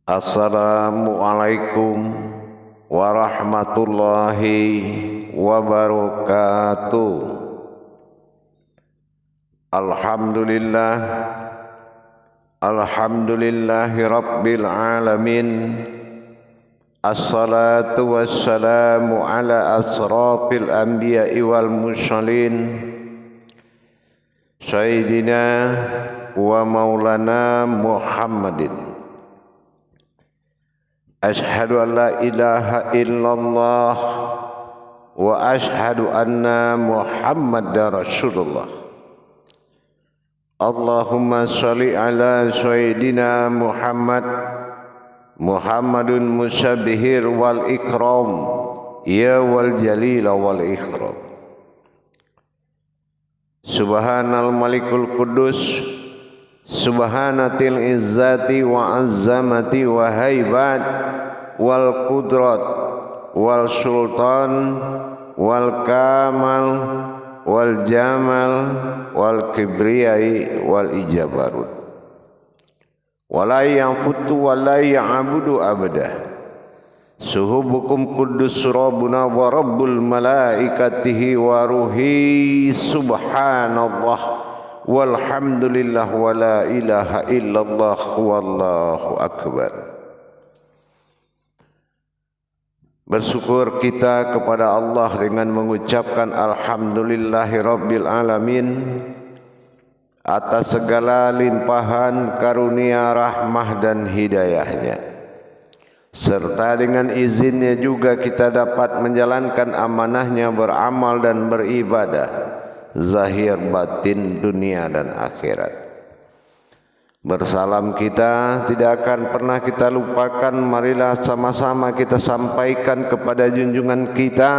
Assalamualaikum warahmatullahi wabarakatuh. Alhamdulillah, alhamdulillahi rabbil alamin. Assalatu wassalamu ala asrafil anbiya'i wal mursalin, sayyidina wa maulana Muhammadin. Ashhadu an la ilaha illallah wa ashhadu anna Muhammadar Rasulullah. Allahumma sholli ala sayyidina Muhammadun musabbihir wal ikram, ya wal jalil wal ikram. Subhanal malikul qudus, subhanatil izzati wa azzamati wa haibat wal qudrat wal sultan wal kamal wal jamal wal kibriyai wal ijabarut wala yanfutu wala ya'budu abada. Suhubukum kudus rabbuna wa rabbul malaikatihi wa ruhi subhanallah walhamdulillah wa la ilaha illallah wallahu akbar. Bersyukur kita kepada Allah dengan mengucapkan alhamdulillahi rabbil alamin atas segala limpahan karunia, rahmah dan hidayahnya, serta dengan izinnya juga kita dapat menjalankan amanahnya beramal dan beribadah zahir batin dunia dan akhirat. Bersalam kita tidak akan pernah kita lupakan. Marilah sama-sama kita sampaikan kepada junjungan kita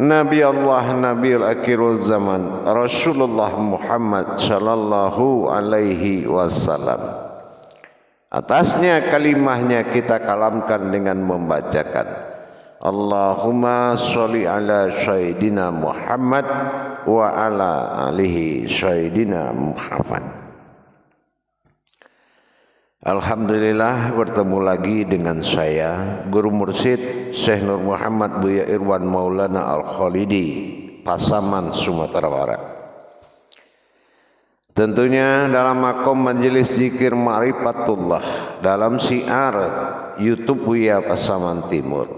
Nabi Allah Nabiul Akhirul Zaman Rasulullah Muhammad sallallahu alaihi wasallam. Atasnya kalimahnya kita kalamkan dengan membacakan Allahumma sholli ala sayyidina Muhammad wa ala alihi sayyidina Muhammad. Alhamdulillah, bertemu lagi dengan saya Guru Mursyid Syekh Nur Muhammad Buya Irwan Maulana Al-Khalidi, Pasaman, Sumatera Barat. Tentunya dalam makom majelis zikir ma'rifatullah dalam syiar YouTube Buya Pasaman Timur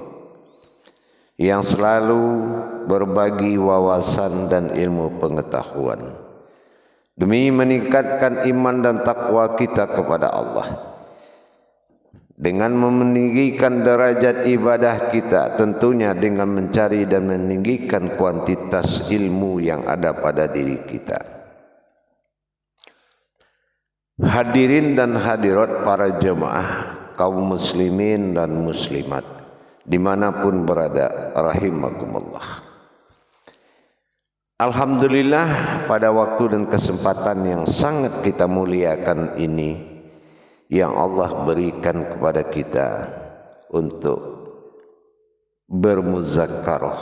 yang selalu berbagi wawasan dan ilmu pengetahuan demi meningkatkan iman dan takwa kita kepada Allah, dengan meninggikan derajat ibadah kita, tentunya dengan mencari dan meninggikan kuantitas ilmu yang ada pada diri kita. Hadirin dan hadirat para jemaah kaum muslimin dan muslimat dimanapun berada, rahimakumullah. Alhamdulillah, pada waktu dan kesempatan yang sangat kita muliakan ini yang Allah berikan kepada kita untuk bermuzakarah,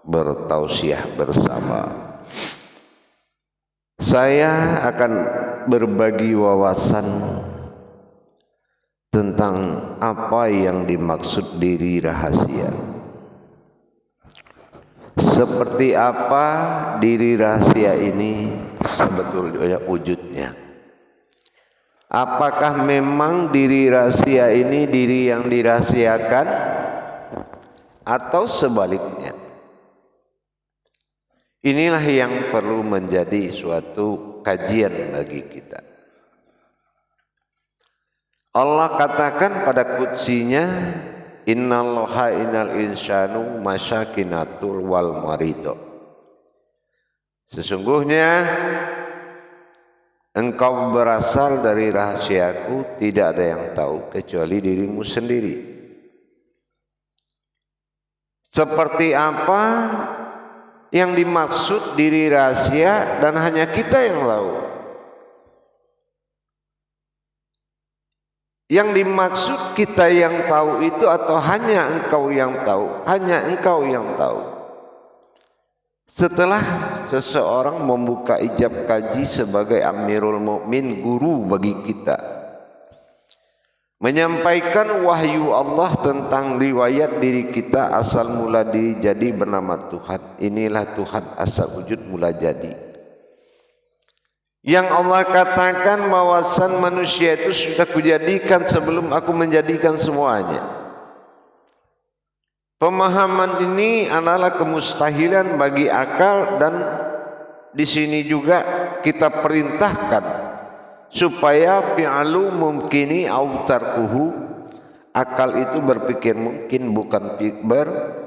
bertausiah bersama, saya akan berbagi wawasan tentang apa yang dimaksud diri rahasia. Seperti apa diri rahasia ini sebetulnya wujudnya? Apakah memang diri rahasia ini diri yang dirahasiakan atau sebaliknya? Inilah yang perlu menjadi suatu kajian bagi kita. Allah katakan pada qudsinya, innallaha innal insanu masyakinatul wal marido. Sesungguhnya engkau berasal dari rahasiaku, tidak ada yang tahu kecuali dirimu sendiri. Seperti apa yang dimaksud diri rahasia dan hanya kita yang tahu? Yang dimaksud kita yang tahu itu atau hanya engkau yang tahu? Hanya engkau yang tahu. Setelah seseorang membuka ijab kaji sebagai Amirul Mukmin, guru bagi kita, menyampaikan wahyu Allah tentang riwayat diri kita asal mula diri jadi bernama Tuhan. Inilah Tuhan asal wujud mula jadi. Yang Allah katakan bahwasan manusia itu sudah kujadikan sebelum aku menjadikan semuanya. Pemahaman ini adalah kemustahilan bagi akal, dan di sini juga kita perintahkan supaya fi'alu mumkini au tarkuhu, akal itu berpikir mungkin, bukan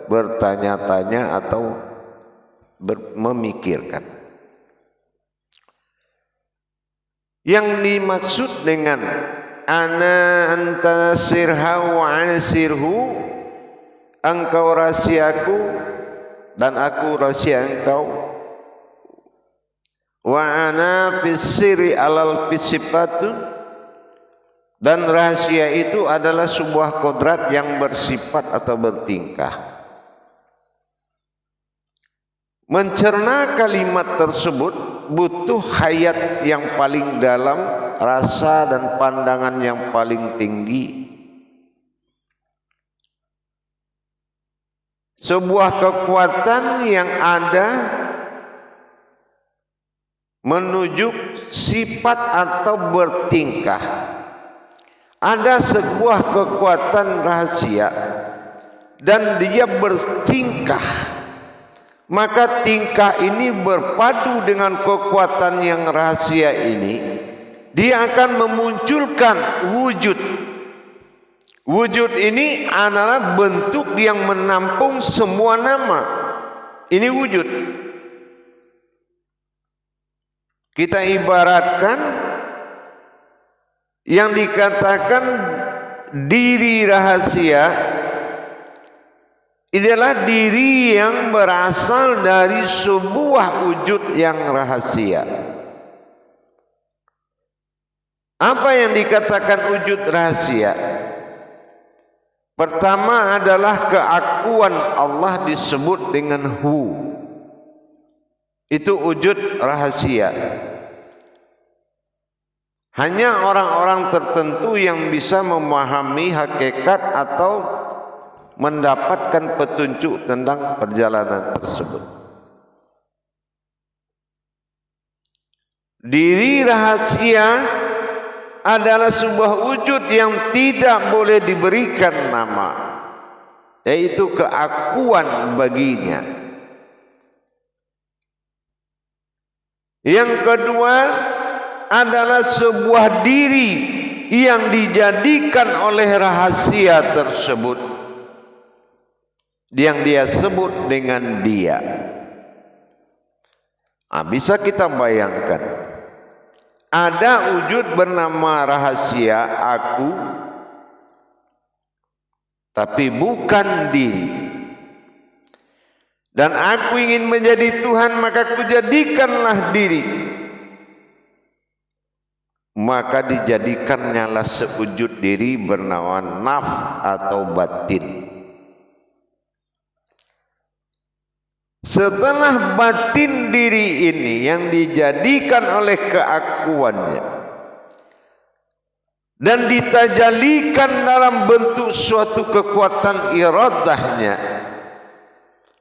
bertanya-tanya atau memikirkan. Yang dimaksud dengan ana anta sirha wa ana sirhu, engkau rahasiaku dan aku rahasia engkau, wa ana fisiri alal fisifatun, dan rahasia itu adalah sebuah kodrat yang bersifat atau bertingkah. Mencerna kalimat tersebut butuh hayat yang paling dalam, rasa dan pandangan yang paling tinggi. Sebuah kekuatan yang ada menuju sifat atau bertingkah. Ada sebuah kekuatan rahasia dan dia bertingkah, maka tingkah ini berpadu dengan kekuatan yang rahasia ini, dia akan memunculkan wujud. Wujud ini adalah bentuk yang menampung semua nama. Ini wujud. Kita ibaratkan yang dikatakan diri rahasia adalah diri yang berasal dari sebuah wujud yang rahasia. Apa yang dikatakan wujud rahasia? Pertama adalah keakuan Allah disebut dengan hu. Itu wujud rahasia. Hanya orang-orang tertentu yang bisa memahami hakikat atau mendapatkan petunjuk tentang perjalanan tersebut. Diri rahasia adalah sebuah wujud yang tidak boleh diberikan nama, yaitu keakuan baginya. Yang kedua adalah sebuah diri yang dijadikan oleh rahasia tersebut, yang dia sebut dengan dia. Bisa kita bayangkan, ada wujud bernama rahasia aku, tapi bukan diri. Dan aku ingin menjadi Tuhan, maka kujadikanlah diri. Maka dijadikannya sewujud diri bernama naf atau batin. Setelah batin diri ini yang dijadikan oleh keakuannya dan ditajalikan dalam bentuk suatu kekuatan iradahnya,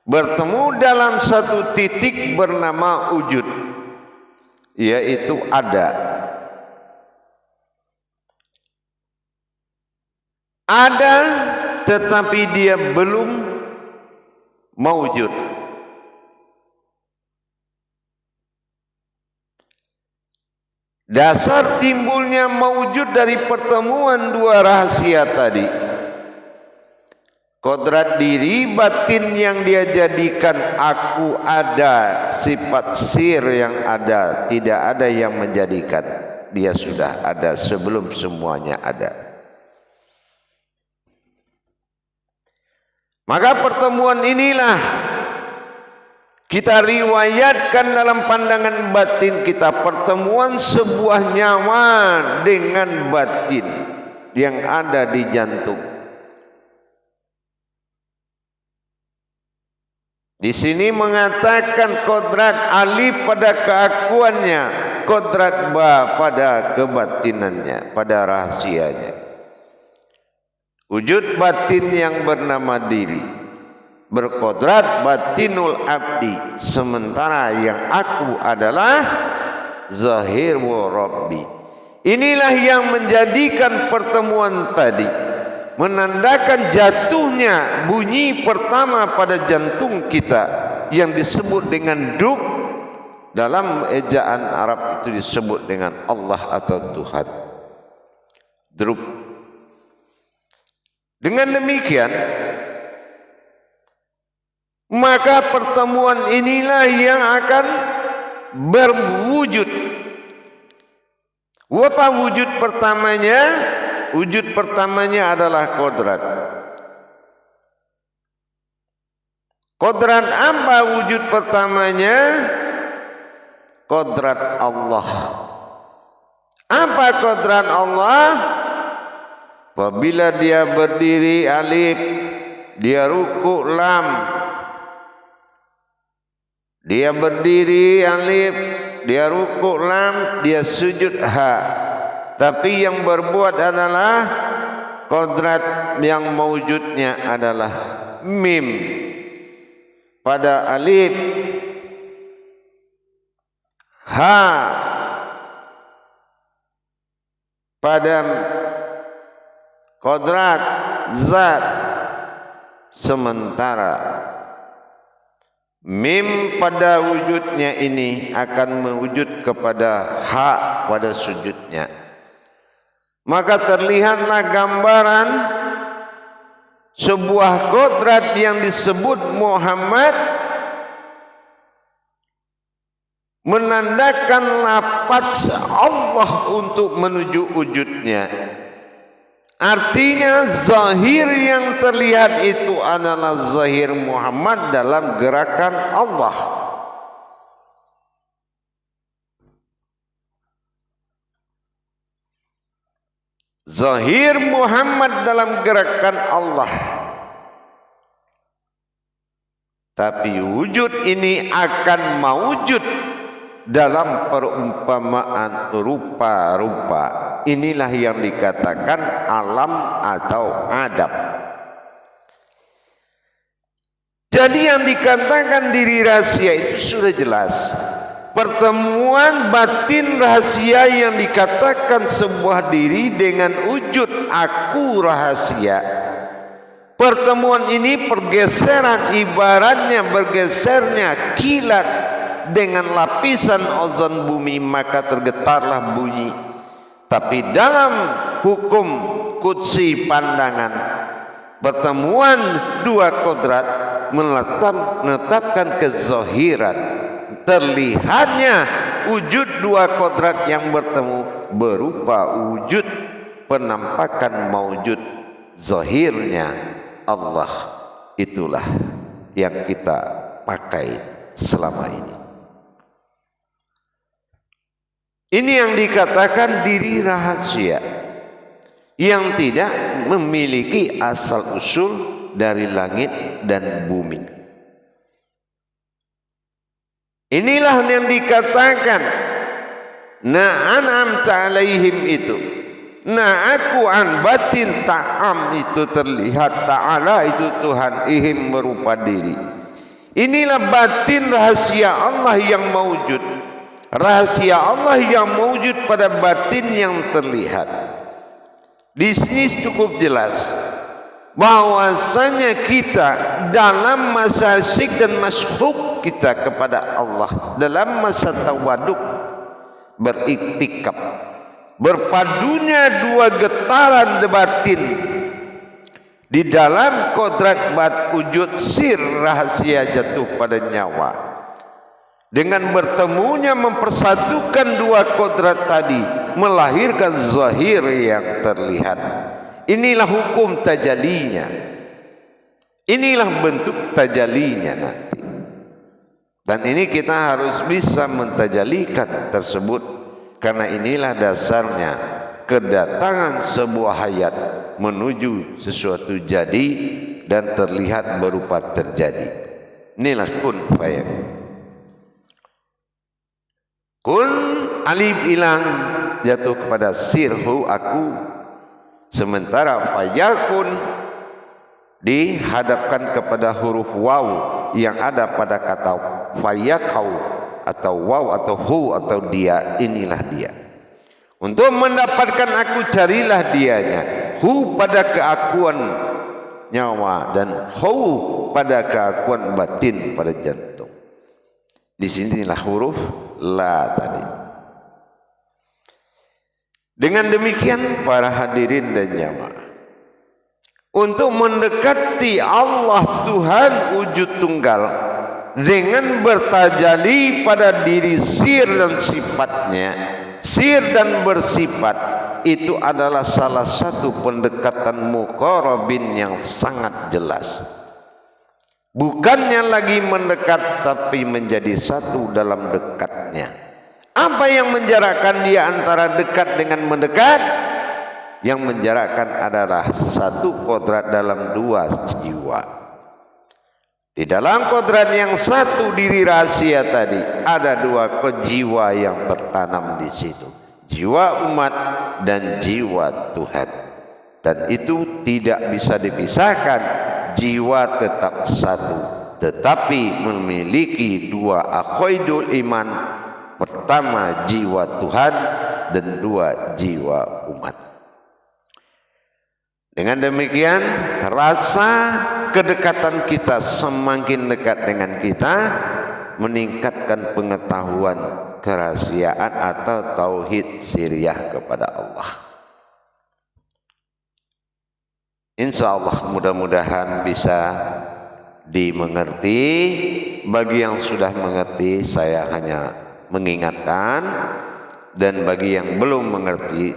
bertemu dalam satu titik bernama wujud, yaitu ada. Ada, tetapi dia belum mawujud. Dasar timbulnya mawujud dari pertemuan dua rahasia tadi, kodrat diri batin yang dia jadikan aku ada, sifat sir yang ada, tidak ada yang menjadikan, dia sudah ada sebelum semuanya ada. Maka pertemuan inilah kita riwayatkan dalam pandangan batin kita, pertemuan sebuah nyawa dengan batin yang ada di jantung. Di sini mengatakan kodrat alif pada keakuannya, kodrat ba pada kebatinannya, pada rahasianya. wujud batin yang bernama diri, berkodrat batinul abdi, sementara yang aku adalah zahir wa rabbi. Inilah yang menjadikan pertemuan tadi menandakan jatuhnya bunyi pertama pada jantung kita yang disebut dengan dub. Dalam ejaan Arab itu disebut dengan Allah atau Tuhan. Drub. Dengan demikian, maka pertemuan inilah yang akan berwujud. Apa wujud pertamanya? Wujud pertamanya adalah kodrat. Kodrat apa wujud pertamanya? Kodrat Allah. Apa kodrat Allah? Apabila dia berdiri alif, dia ruku lam. Dia berdiri alif, dia ruku lam, dia sujud ha. Tapi yang berbuat adalah kodrat yang mewujudnya adalah mim pada alif, ha pada kodrat zat, sementara mim pada wujudnya ini akan mewujud kepada hak pada sujudnya. Maka terlihatlah gambaran sebuah kodrat yang disebut Muhammad menandakan lafaz Allah untuk menuju wujudnya. Artinya zahir yang terlihat itu adalah zahir Muhammad dalam gerakan Allah. Zahir Muhammad dalam gerakan Allah. Tapi wujud ini akan mewujud dalam perumpamaan rupa-rupa. Inilah yang dikatakan alam atau adab. Jadi yang dikatakan diri rahasia itu sudah jelas. Pertemuan batin rahasia yang dikatakan sebuah diri dengan wujud aku rahasia. Pertemuan ini pergeseran, ibaratnya bergesernya kilat dengan lapisan ozon bumi, maka tergetarlah bunyi. Tapi dalam hukum qudsi pandangan, pertemuan dua kodrat menetapkan kezahiran, terlihatnya wujud dua kodrat yang bertemu berupa wujud penampakan mawujud zahirnya Allah. Itulah yang kita pakai selama ini. Ini yang dikatakan diri rahasia yang tidak memiliki asal usul dari langit dan bumi. Inilah yang dikatakan na'an'amta alaihim itu. Aku an batin ta'am itu terlihat, ta'ala itu Tuhan, ihim berupa diri. Inilah batin rahasia Allah yang mewujud. Rahasia Allah yang mewujud pada batin yang terlihat. Di sini cukup jelas bahwasanya kita dalam masa syik dan masyhub kita kepada Allah, dalam masa tawaduk beriktikaf, berpadunya dua getaran batin di dalam kodrat bat wujud sir rahasia jatuh pada nyawa. Dengan bertemunya mempersatukan dua kodrat tadi melahirkan zahir yang terlihat. Inilah hukum tajalinya. Inilah bentuk tajalinya nanti. Dan ini kita harus bisa mentajalikan tersebut, karena inilah dasarnya kedatangan sebuah hayat menuju sesuatu jadi dan terlihat berupa terjadi. Inilah kun fayakun. Kun alif hilang jatuh kepada sirhu aku. Sementara fayakun dihadapkan kepada huruf waw yang ada pada kata fayakau atau waw atau hu atau dia, inilah dia. Untuk mendapatkan aku carilah dianya. Hu pada keakuan nyawa dan hu pada keakuan batin pada jantung. Di sinilah huruf la tadi. Dengan demikian para hadirin dan jamaah, untuk mendekati Allah Tuhan wujud tunggal dengan bertajali pada diri sir dan sifatnya, sir dan bersifat, itu adalah salah satu pendekatan muqarrabin yang sangat jelas. Bukannya lagi mendekat tapi menjadi satu dalam dekatnya. Apa yang menjarakkan dia antara dekat dengan mendekat? Yang menjarakkan adalah satu kodrat dalam dua jiwa. Di dalam kodrat yang satu diri rahasia tadi ada dua jiwa yang tertanam di situ, jiwa umat dan jiwa Tuhan. Dan itu tidak bisa dipisahkan. Jiwa tetap satu, tetapi memiliki dua aqaidul iman. Pertama jiwa Tuhan dan dua jiwa umat. Dengan demikian rasa kedekatan kita semakin dekat dengan kita, meningkatkan pengetahuan kerahasiaan atau tauhid siriyah kepada Allah. Insya Allah mudah-mudahan bisa dimengerti. Bagi yang sudah mengerti saya hanya mengingatkan, dan bagi yang belum mengerti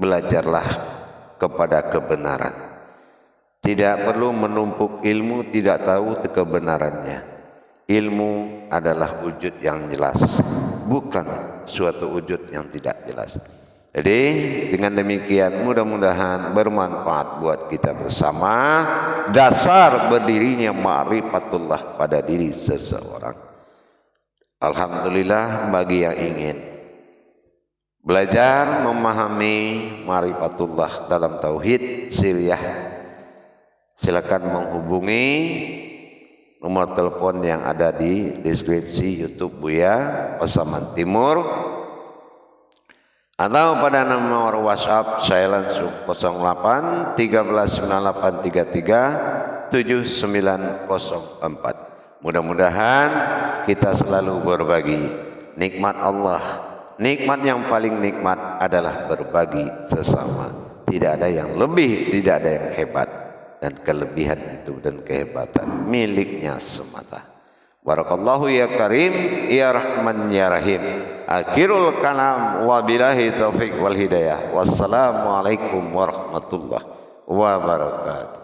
belajarlah kepada kebenaran. Tidak perlu menumpuk ilmu tidak tahu kebenarannya. Ilmu adalah wujud yang jelas, bukan suatu wujud yang tidak jelas. Jadi dengan demikian mudah-mudahan bermanfaat buat kita bersama. Dasar berdirinya ma'rifatullah pada diri seseorang. Alhamdulillah bagi yang ingin belajar memahami ma'rifatullah dalam tauhid siriyah, silakan menghubungi nomor telepon yang ada di deskripsi YouTube Buya Pasaman Timur, atau pada nomor WhatsApp saya langsung 08 139833 7904. Mudah-mudahan kita selalu berbagi nikmat Allah. Nikmat yang paling nikmat adalah berbagi sesama. Tidak ada yang lebih, tidak ada yang hebat, dan kelebihan itu dan kehebatan miliknya semata. Barakallahu ya karim ya rahman ya rahim. Akhirul kalam wabillahi taufiq wal hidayah. Wassalamualaikum warahmatullahi wabarakatuh.